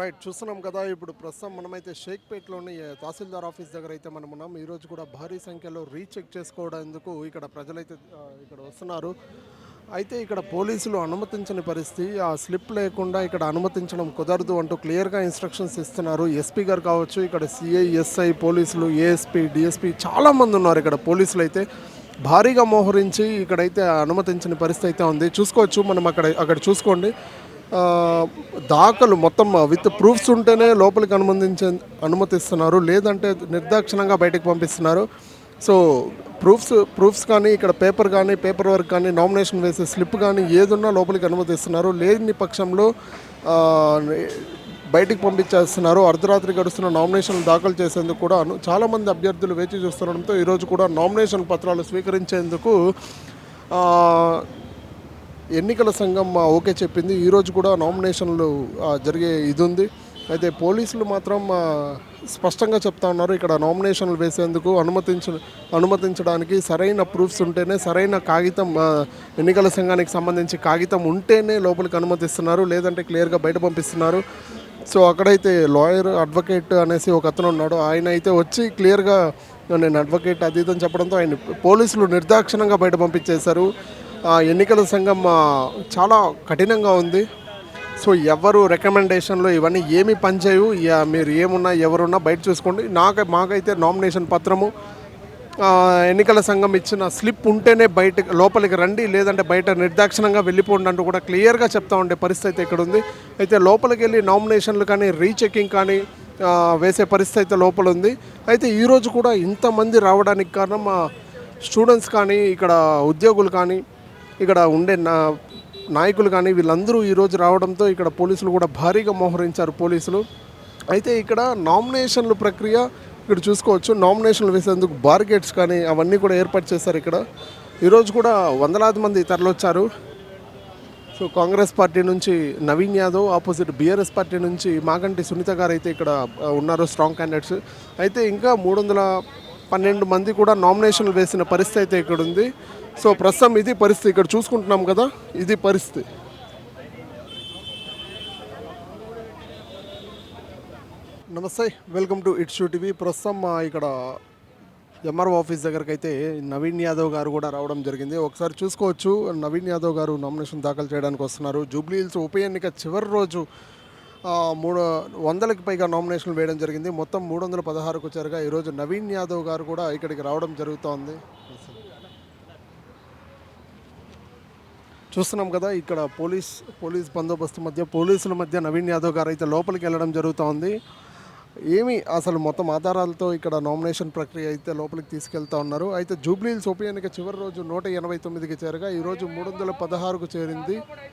Right చూస్తున్నాం కదా ఇప్పుడు ప్రస్తుతం మనమైతే షేక్పేట్లోని తహసీల్దార్ ఆఫీస్ దగ్గర అయితే మనం ఉన్నాం. ఈరోజు కూడా భారీ సంఖ్యలో రీచెక్ చేసుకోవడానికి ఇక్కడ ప్రజలైతే ఇక్కడ వస్తున్నారు. అయితే ఇక్కడ పోలీసులు అనుమతించని పరిస్థితి, ఆ స్లిప్ లేకుండా ఇక్కడ అనుమతించడం కుదరదు అంటూ క్లియర్గా ఇన్స్ట్రక్షన్స్ ఇస్తున్నారు. ఎస్పీ గారు కావచ్చు, ఇక్కడ సిఐ, ఎస్ఐ, పోలీసులు, ఏఎస్పీ, డిఎస్పీ చాలామంది ఉన్నారు. ఇక్కడ పోలీసులు అయితే భారీగా మోహరించి ఇక్కడైతే అనుమతించని పరిస్థితి అయితే ఉంది. చూసుకోవచ్చు మనం అక్కడ చూసుకోండి. దాఖలు మొత్తం విత్ ప్రూఫ్స్ ఉంటేనే లోపలికి అనుమతిస్తున్నారు, లేదంటే నిర్దాక్షిణంగా బయటకు పంపిస్తున్నారు. సో ప్రూఫ్స్ కానీ ఇక్కడ పేపర్ వర్క్ కానీ నామినేషన్ వేసే స్లిప్ కానీ ఏదున్నా లోపలికి అనుమతిస్తున్నారు. లేని పక్షంలో బయటికి పంపించేస్తున్నారు. అర్ధరాత్రి గడుస్తున్న నామినేషన్లు దాఖలు చేసేందుకు కూడా చాలామంది అభ్యర్థులు వేచి చూస్తుండడంతో ఈరోజు కూడా నామినేషన్ పత్రాలు స్వీకరించేందుకు ఎన్నికల సంఘం ఓకే చెప్పింది. ఈరోజు కూడా నామినేషన్లు జరిగే ఇది ఉంది. అయితే పోలీసులు మాత్రం స్పష్టంగా చెప్తా ఉన్నారు, ఇక్కడ నామినేషన్లు వేసేందుకు అనుమతించడానికి సరైన ప్రూఫ్స్ ఉంటేనే, సరైన కాగితం, ఎన్నికల సంఘానికి సంబంధించి కాగితం ఉంటేనే లోపలికి అనుమతిస్తున్నారు, లేదంటే క్లియర్గా బయట పంపిస్తున్నారు. సో అక్కడైతే లాయర్, అడ్వకేట్ అనేసి ఒక అతను ఉన్నాడు. ఆయన అయితే వచ్చి క్లియర్గా నేను అడ్వకేట్ అది ఇదని చెప్పడంతో ఆయన పోలీసులు నిర్దాక్షిణంగా బయట పంపించేశారు. ఎన్నికల సంఘం చాలా కఠినంగా ఉంది. సో ఎవరు రికమెండేషన్లు ఇవన్నీ ఏమి పనిచేయవు. మీరు ఏమున్నా ఎవరున్నా బయట చూసుకోండి. మాకైతే నామినేషన్ పత్రము, ఎన్నికల సంఘం ఇచ్చిన స్లిప్ ఉంటేనే లోపలికి రండి, లేదంటే బయట నిర్దాక్షిణంగా వెళ్ళిపోండి అంటూ కూడా క్లియర్గా చెప్తా ఉండే పరిస్థితి ఇక్కడ ఉంది. అయితే లోపలికి వెళ్ళి నామినేషన్లు కానీ రీచెకింగ్ కానీ వేసే పరిస్థితి అయితే లోపల ఉంది. అయితే ఈరోజు కూడా ఇంతమంది రావడానికి కారణం స్టూడెంట్స్ కానీ, ఇక్కడ ఉద్యోగులు కానీ, ఇక్కడ ఉండే నాయకులు కానీ వీళ్ళందరూ ఈరోజు రావడంతో ఇక్కడ పోలీసులు కూడా భారీగా మోహరించారు పోలీసులు. అయితే ఇక్కడ నామినేషన్ల ప్రక్రియ ఇక్కడ చూసుకోవచ్చు. నామినేషన్లు వేసేందుకు బార్గేట్స్ కానీ అవన్నీ కూడా ఏర్పాటు చేశారు. ఇక్కడ ఈరోజు కూడా వందలాది మంది తరలొచ్చారు. సో కాంగ్రెస్ పార్టీ నుంచి Naveen Yadav, opposite BRS party నుంచి మాగంటి సునీత గారు అయితే ఇక్కడ ఉన్నారు, స్ట్రాంగ్ క్యాండిడేట్స్. అయితే ఇంకా 312 మంది కూడా నామినేషన్లు వేసిన పరిస్థితి అయితే ఇక్కడ ఉంది. సో ప్రస్తుతం ఇది పరిస్థితి, ఇక్కడ చూసుకుంటున్నాం కదా, ఇది పరిస్థితి. నమస్తే, వెల్కమ్ టు ఇట్స్ టీవీ. ప్రస్తుతం ఇక్కడ ఎంఆర్ఓ ఆఫీస్ దగ్గరికి అయితే నవీన్ యాదవ్ గారు కూడా రావడం జరిగింది. ఒకసారి చూసుకోవచ్చు, నవీన్ యాదవ్ గారు నామినేషన్ దాఖలు చేయడానికి వస్తున్నారు. జూబ్లీ హిల్స్ ఉప ఎన్నిక చివరి రోజు 300కి పైగా నామినేషన్లు వేయడం జరిగింది. మొత్తం 316కు చేరగా ఈరోజు నవీన్ యాదవ్ గారు కూడా ఇక్కడికి రావడం జరుగుతోంది. చూస్తున్నాం కదా, ఇక్కడ పోలీస్ బందోబస్తు మధ్య, పోలీసుల మధ్య నవీన్ యాదవ్ గారు అయితే లోపలికి వెళ్ళడం జరుగుతోంది. అసలు మొత్తం ఆధారాలతో ఇక్కడ నామినేషన్ ప్రక్రియ అయితే లోపలికి తీసుకెళ్తా ఉన్నారు. అయితే జూబ్లీ హిల్స్ ఉప ఎన్నిక చివరి రోజు 189కి చేరగా ఈరోజు 316కు చేరింది.